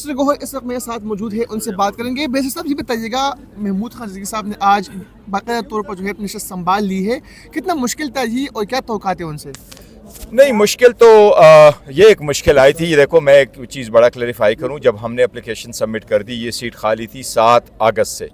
بیسر گوہر اس وقت میرے ساتھ موجود ہے, ان سے بات کریں گے. بیسر صاحب یہ بتائیے گا, محمود خان رضوی صاحب نے آج باقاعدہ طور پر جو ہے اپنی نشست سنبھال لی ہے, کتنا مشکل تھا یہ اور کیا توقعات ہیں ان سے؟ نہیں, مشکل تو یہ ایک مشکل آئی تھی. دیکھو میں ایک چیز بڑا کلیریفائی کروں, جب ہم نے اپلیکیشن سبمٹ کر دی یہ سیٹ خالی تھی 7 اگست سے.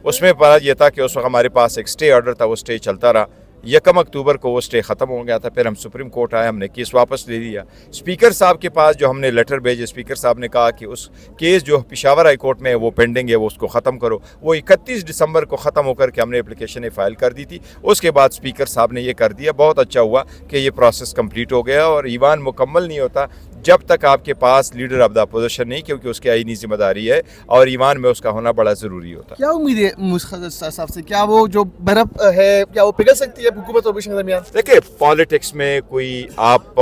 اس میں پتا یہ تھا کہ اس وقت ہمارے پاس ایک سٹے آرڈر تھا, وہ سٹے چلتا رہا. 1 اکتوبر کو وہ سٹے ختم ہو گیا تھا. پھر ہم سپریم کورٹ آئے, ہم نے کیس واپس لے لیا. اسپیکر صاحب کے پاس جو ہم نے لیٹر بھیجے, اسپیکر صاحب نے کہا کہ اس کیس جو پشاور ہائی کورٹ میں ہے وہ پینڈنگ ہے, وہ اس کو ختم کرو. وہ 31 دسمبر کو ختم ہو کر کے ہم نے اپلیکیشن فائل کر دی تھی. اس کے بعد اسپیکر صاحب نے یہ کر دیا. بہت اچھا ہوا کہ یہ پروسیس کمپلیٹ ہو گیا. اور ایوان مکمل نہیں ہوتا جب تک آپ کے پاس لیڈر آف دا اپوزیشن نہیں, کیونکہ اس کی آئینی ذمہ داری ہے اور ایوان میں اس کا ہونا بڑا ضروری ہوتا ہے. کیا امید ہے محمود صاحب سے, کیا وہ جو برف ہے کیا وہ پگھل سکتی ہے حکومت اور اپوزیشن کے درمیان؟ دیکھیں, پالیٹکس میں کوئی آپ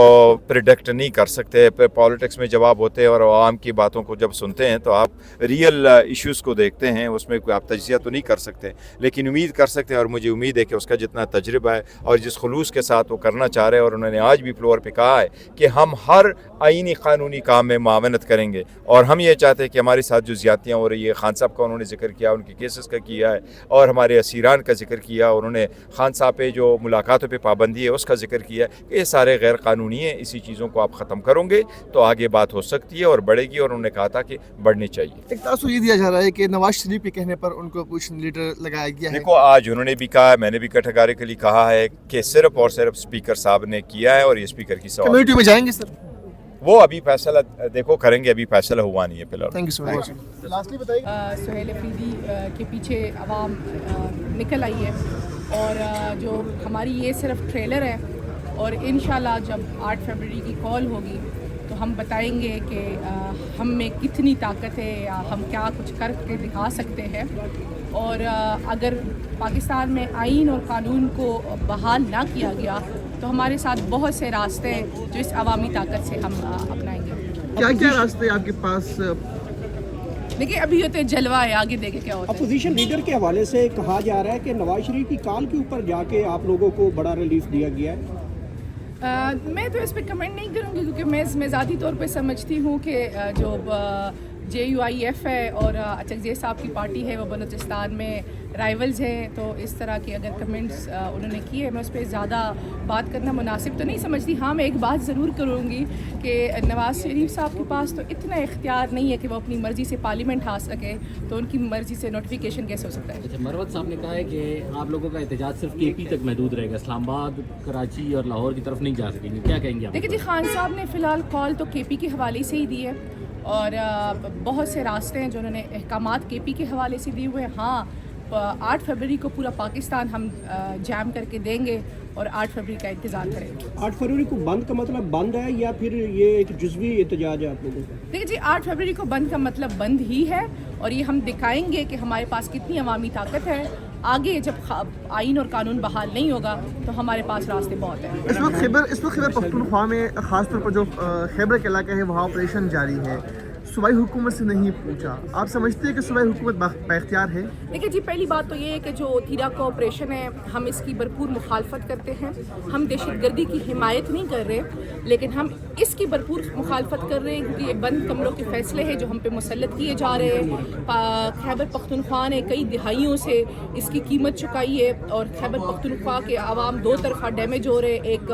پریڈکٹ نہیں کر سکتے. پالیٹکس میں جب آپ ہوتے ہیں اور عوام کی باتوں کو جب سنتے ہیں تو آپ ریئل ایشوز کو دیکھتے ہیں, اس میں کوئی آپ تجزیہ تو نہیں کر سکتے, لیکن امید کر سکتے ہیں. اور مجھے امید ہے کہ اس کا جتنا تجربہ ہے اور جس خلوص کے ساتھ وہ کرنا چاہ رہے ہیں, اور انہوں نے آج بھی فلور پہ کہا ہے کہ ہم ہر آئینی قانونی کام میں معاونت کریں گے. اور ہم یہ چاہتے ہیں کہ ہمارے ساتھ جو زیادتیاں ہو رہی ہے, خان صاحب کا انہوں نے ذکر کیا, ان کے کیسز کا کیا ہے, اور ہمارے اسیران کا ذکر کیا, انہوں نے خان صاحب پہ جو ملاقاتوں پہ پابندی ہے اس کا ذکر کیا ہے کہ یہ سارے غیر قانونی ہیں. اسی چیزوں کو آپ ختم کرو گے تو آگے بات ہو سکتی ہے اور بڑھے گی, اور انہوں نے کہا تھا کہ بڑھنی چاہیے. ایک تاثر یہ دیا جا رہا ہے کہ نواز شریف کے کہنے پر ان کو اپوزیشن لیڈر لگایا گیا ہے. دیکھو, آج انہوں نے بھی کہا, میں نے بھی کیٹیگریکلی کہا ہے کہ صرف اور صرف اسپیکر صاحب نے کیا ہے, اور یہ اسپیکر کی سوال کمیونٹی میں جائیں گے سر؟ وہ ابھی فیصلہ دیکھو کریں گے, ابھی فیصلہ ہوا نہیں ہے فی الحال. Thank you so much. Lastly بتائیے, سہیل افریدی کے پیچھے عوام نکل آئی ہے, اور جو ہماری یہ صرف ٹریلر ہے, اور انشاءاللہ جب 8 فروری کی کال ہوگی تو ہم بتائیں گے کہ ہم میں کتنی طاقت ہے, یا ہم کیا کچھ کر کے دکھا سکتے ہیں. اور اگر پاکستان میں آئین اور قانون کو بحال نہ کیا گیا تو ہمارے ساتھ بہت سے راستے ہیں جو اس عوامی طاقت سے ہم اپنائیں گے. کیا کیا راستے آپ کے پاس؟ دیکھیے, ابھی ہوتے جلوہ ہے, آگے دیکھیں کیا ہوتا ہے. اپوزیشن لیڈر کے حوالے سے کہا جا رہا ہے کہ نواز شریف کی کال کے اوپر جا کے آپ لوگوں کو بڑا ریلیف دیا گیا ہے. میں تو اس پہ کمنٹ نہیں کروں گی, کیونکہ میں ذاتی طور پہ سمجھتی ہوں کہ جو JUIF ہے اور اچکزئی صاحب کی پارٹی ہے وہ بلوچستان میں رائیولز ہیں, تو اس طرح کے اگر کمنٹس انہوں نے کیے, میں اس پہ زیادہ بات کرنا مناسب تو نہیں سمجھتی. ہاں, میں ایک بات ضرور کروں گی کہ نواز شریف صاحب کے پاس تو اتنا اختیار نہیں ہے کہ وہ اپنی مرضی سے پارلیمنٹ آ سکے, تو ان کی مرضی سے نوٹیفیکیشن کیسے ہو سکتا ہے؟ اچھا, مروت صاحب نے کہا ہے کہ آپ لوگوں کا احتجاج صرف KP تک محدود رہے گا, اسلام آباد, کراچی اور لاہور کی طرف نہیں جا سکیں گے, کیا کہیں گے آپ؟ دیکھیے جی, خان صاحب نے فی الحال کال تو KP کے حوالے سے ہی دی ہے, اور بہت سے راستے ہیں جو انہوں نے احکامات KP کے حوالے سے دیے ہوئے ہیں. ہاں, 8 فروری کو پورا پاکستان ہم جام کر کے دیں گے, اور 8 فروری کا انتظار کریں گے. 8 فروری کو بند کا مطلب بند ہے یا پھر یہ ایک جزوی احتجاج ہے آپ لوگوں کا؟ دیکھیے جی, 8 فروری کو بند کا مطلب بند ہی ہے, اور یہ ہم دکھائیں گے کہ ہمارے پاس کتنی عوامی طاقت ہے. آگے جب آئین اور قانون بحال نہیں ہوگا تو ہمارے پاس راستے بہت ہیں. اس وقت خیبر پختونخوا میں خاص طور پر جو خیبر کا علاقہ ہے وہاں آپریشن جاری ہے, صوبائی حکومت سے نہیں پوچھا. آپ سمجھتے ہیں کہ صوبائی حکومت بااختیار ہے؟ دیکھیے جی, پہلی بات تو یہ ہے کہ جو تھیرا کا آپریشن ہے ہم اس کی بھرپور مخالفت کرتے ہیں. ہم دہشت گردی کی حمایت نہیں کر رہے, لیکن ہم اس کی بھرپور مخالفت کر رہے ہیں کیونکہ یہ بند کمروں کے فیصلے ہیں جو ہم پہ مسلط کیے جا رہے ہیں. خیبر پختونخوا نے کئی دہائیوں سے اس کی قیمت چکائی ہے, اور خیبر پختونخوا کے عوام دو طرفہ ڈیمیج ہو رہے ہیں, ایک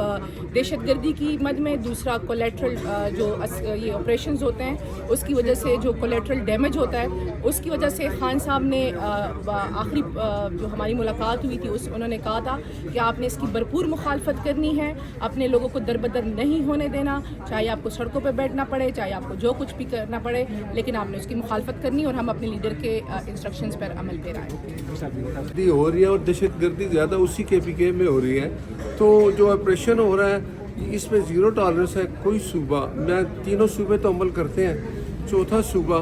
دہشت گردی کی مد میں, دوسرا کولیٹرل جو یہ آپریشنز ہوتے ہیں اس کی وجہ سے جو کولیٹرل ڈیمیج ہوتا ہے. اس کی وجہ سے خان صاحب نے آخری جو ہماری ملاقات ہوئی تھی انہوں نے کہا تھا کہ آپ نے اس کی بھرپور مخالفت کرنی ہے, اپنے لوگوں کو دربدر نہیں ہونے دینا, چاہے آپ کو سڑکوں پہ بیٹھنا پڑے, چاہے آپ کو جو کچھ بھی کرنا پڑے, لیکن آپ نے اس کی مخالفت کرنی, اور ہم اپنے لیڈر کے انسٹرکشنز پر عمل پیرا ہیں. ہو رہی ہے اور دہشت گردی زیادہ اسی KPK میں ہو رہی ہے, تو جو آپریشن ہو رہا ہے اس میں 0 ٹالرنس ہے. کوئی صوبہ, میں 3 صوبے تو عمل کرتے ہیں, 4تھا صوبہ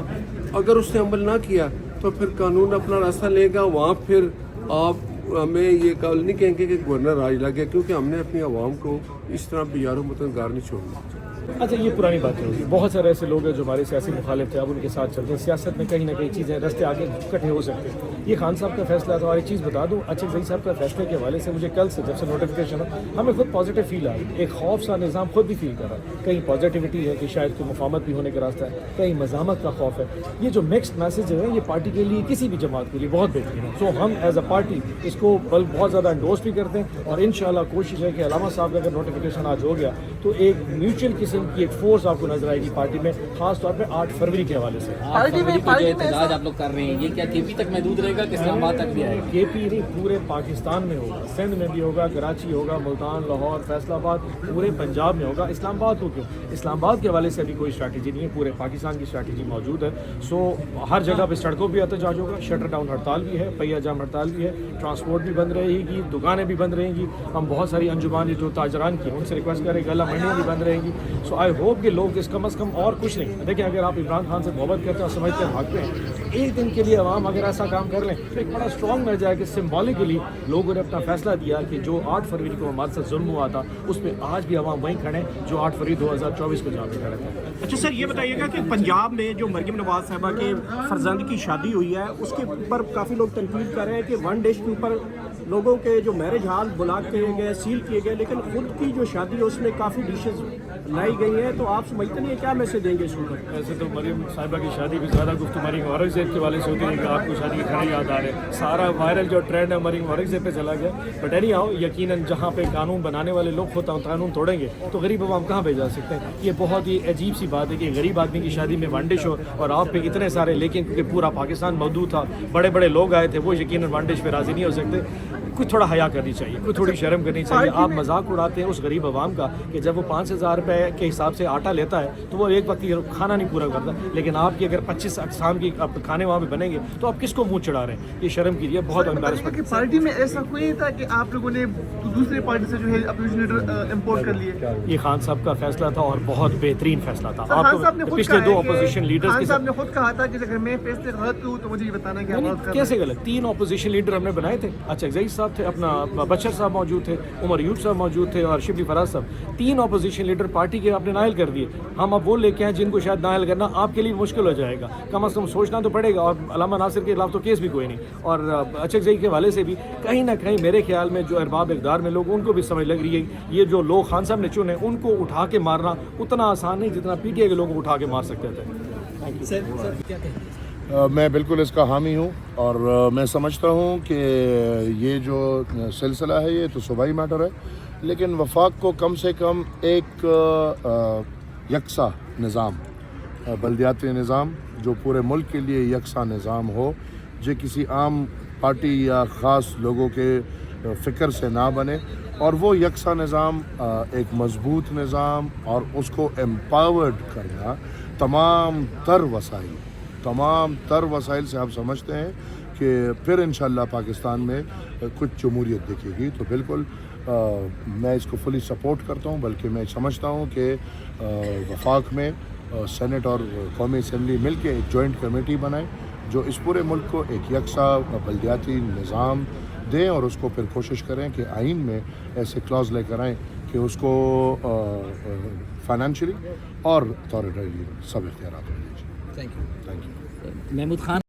اگر اس نے عمل نہ کیا تو پھر قانون اپنا راستہ لے گا. وہاں پھر آپ ہمیں یہ کال نہیں کہیں گے کہ گورنر راج لگ گیا, کیونکہ ہم نے اپنی عوام کو اس طرح بیار و متنگار نہیں چھوڑنا. اچھا یہ پرانی باتیں ہوگی. بہت سارے ایسے لوگ ہیں جو ہمارے سیاسی مخالف تھے, اب ان کے ساتھ چلتے ہیں. سیاست میں کہیں نہ کہیں چیزیں رستے آگے اکٹھے ہو سکتے ہیں. یہ خان صاحب کا فیصلہ تھا. اور ایک چیز بتا دوں, اچھا زئی صاحب کا فیصلے کے حوالے سے مجھے کل سے جب سے نوٹیفیکیشن ہو ہمیں خود پازیٹیو فیل آ رہی ہے. ایک خوف سا نظام خود بھی فیل کر رہا ہے. کہیں پازیٹیوٹی ہے کہ شاید کوئی مفاہمت بھی ہونے کا راستہ ہے, کہیں مزاحمت کا خوف ہے. یہ جو مکسڈ میسج ہے یہ پارٹی کے لیے, کسی بھی جماعت کے لیے بہت بہترین ہے. سو ہم ایز اے پارٹی اس کو بہت زیادہ انڈورس بھی کرتے ہیں. اور انشاءاللہ کوشش ہے کہ علامہ صاحب کا اگر نوٹیفیکیشن آج ہو گیا تو ایک میوچل قسم کی ایک فورس آپ کو نظر آئے گی پارٹی میں, خاص طور پہ 8 فروری کے حوالے سے. 8 فروری کو جو احتجاج آپ لوگ کر رہے ہیں یہ کیا کے پی تک محدود رہے گا کہ اسلام آباد تک بھی آئے گا؟ کے پی نہیں, پورے پاکستان میں ہوگا. سندھ میں بھی ہوگا, کراچی ہوگا, ملتان, لاہور, فیصل آباد, پورے پنجاب میں ہوگا. اسلام آباد کو کیوں؟ اسلام آباد کے حوالے سے ابھی کوئی اسٹریٹجی نہیں ہے, پورے پاکستان کی اسٹریٹجی موجود ہے. سو ہر جگہ پہ سڑکوں پہ احتجاج ہوگا. شٹر ڈاؤن ہڑتال بھی ہے, پہیا جام ہڑتال بھی ہے, ٹرانسپورٹ بھی بند رہے گی, دکانیں بھی بند رہیں گی. ہم بہت ساری انجمان جو تاجران کی ان سے ریکویسٹ کریں گے, گلا منڈیاں بھی بند رہیں گی. سو آئی ہوپ کہ لوگ اس کم از کم اور کچھ نہیں دیکھیں, اگر آپ عمران خان سے محبت کرتے ہیں اور سمجھتے ہیں بھاگتے ہیں, ایک دن کے لیے عوام اگر ایسا کام کر لیں تو ایک بڑا اسٹرانگ مل جائے کہ سمبولکلی لوگوں نے اپنا فیصلہ دیا کہ جو 8 فروری کو ہمارے ساتھ ظلم ہوا تھا اس پہ آج بھی عوام وہیں کھڑے ہیں جو 8 فروری 2024 کو جہاں پہ کھڑے تھے. اچھا سر یہ بتائیے گا کہ پنجاب میں جو مریم نواز صاحبہ کے فرزند کی شادی ہوئی ہے اس کے اوپر کافی لوگ تنقید کر رہے ہیں کہ 1 ڈش کے اوپر لوگوں کے جو میرج ہال بلاک کیے گئے, سیل کیے گئے, لیکن خود کی جو شادی ہے اس میں کافی ڈشز لائی گئی ہیں. تو آپ سمجھتے نہیں ہیں کیا میسج دیں گے اس کو؟ ایسے تو مریم صاحبہ کی شادی بھی زیادہ گفتگو مریم اورنگزیب کے والے سے ہوتی ہے کہ آپ کو شادی کے کھڑے یاد آ رہے ہیں. سارا وائرل جو ٹرینڈ ہے مریم اورنگزیب پہ چلا گیا. بٹ اینی ہاؤ یقیناً جہاں پہ قانون بنانے والے لوگ ہوتا قانون توڑیں گے تو غریب عوام کہاں پہ جا سکتے ہیں. یہ بہت ہی عجیب سی بات ہے کہ غریب آدمی کی شادی میں 1 ڈش ہو اور آپ پہ اتنے سارے, لیکن کیونکہ پورا پاکستان موجود تھا, بڑے بڑے لوگ آئے تھے, وہ یقیناً 1 ڈش پہ راضی نہیں ہو سکتے. کچھ تھوڑا حیا کرنی چاہیے, کوئی تھوڑی شرم کرنی چاہیے. آپ مذاق اڑاتے ہیں اس غریب عوام کا کہ جب وہ 5,000 روپے کے حساب سے آٹا لیتا ہے تو وہ ایک وقت کی کھانا نہیں پورا کرتا, لیکن آپ کی اگر 25 اقسام کی کھانے وہاں پہ بنیں گے تو آپ کس کو منہ چڑھا رہے ہیں؟ یہ شرم کیجیے, بہت امبیرسمنٹ. پارٹی میں ایسا کوئی نہیں تھا کہ آپ لوگوں نے دوسرے پارٹی سے جو ہے اپوزیشن لیڈر امپورٹ کر لیے؟ یہ خان صاحب کا فیصلہ تھا اور بہت بہترین فیصلہ تھا. آپ پچھلے 2 اپوزیشن لیڈرز خان صاحب نے خود کہا تھا کہ اگر میں فیصلے غلط کروں تو مجھے یہ بتانا کہ غلط کیسے غلط. 3 اپوزیشن لیڈر ہم نے بنائے تھے. اچھا زئی صاحب تھے, اپنا بشر صاحب موجود تھے, عمر یوب صاحب موجود تھے اور شبلی فراز صاحب. 3 اپوزیشن لیڈر پارٹی کے آپ نے نائل کر دیے. ہم اب وہ لے کے ہیں جن کو شاید نائل کرنا آپ کے لیے مشکل ہو جائے گا. کم از کم سوچنا تو پڑے گا. اور علامہ ناصر کے خلاف تو کیس بھی کوئی نہیں. اور اچھک زئی کے حوالے سے بھی کہیں نہ کہیں میرے خیال میں جو ارباب اقدار میں لوگ ان کو بھی سمجھ لگ رہی ہے یہ جو لوگ خان صاحب نے چنے ان کو اٹھا کے مارنا اتنا آسان نہیں جتنا پی ٹی آئی کے لوگوں کو اٹھا کے مار سکتے تھے. میں بالکل اس کا حامی ہوں اور میں سمجھتا ہوں کہ یہ جو سلسلہ ہے یہ تو صوبائی میٹر ہے, لیکن وفاق کو کم سے کم ایک یکساں نظام, بلدیاتی نظام جو پورے ملک کے لیے یکساں نظام ہو, جو کسی عام پارٹی یا خاص لوگوں کے فکر سے نہ بنے, اور وہ یکساں نظام ایک مضبوط نظام اور اس کو امپاورڈ کرنا تمام تر وسائل سے آپ سمجھتے ہیں کہ پھر انشاءاللہ پاکستان میں کچھ جمہوریت دکھے گی. تو بالکل میں اس کو فلی سپورٹ کرتا ہوں, بلکہ میں سمجھتا ہوں کہ وفاق میں سینٹ اور قومی اسمبلی مل کے ایک جوائنٹ کمیٹی بنائیں جو اس پورے ملک کو ایک یکساں بلدیاتی نظام دیں, اور اس کو پھر کوشش کریں کہ آئین میں ایسے کلاز لے کر آئیں کہ اس کو فائنینشلی اور اتھارٹیلی سب اختیارات ملیں. محمود خان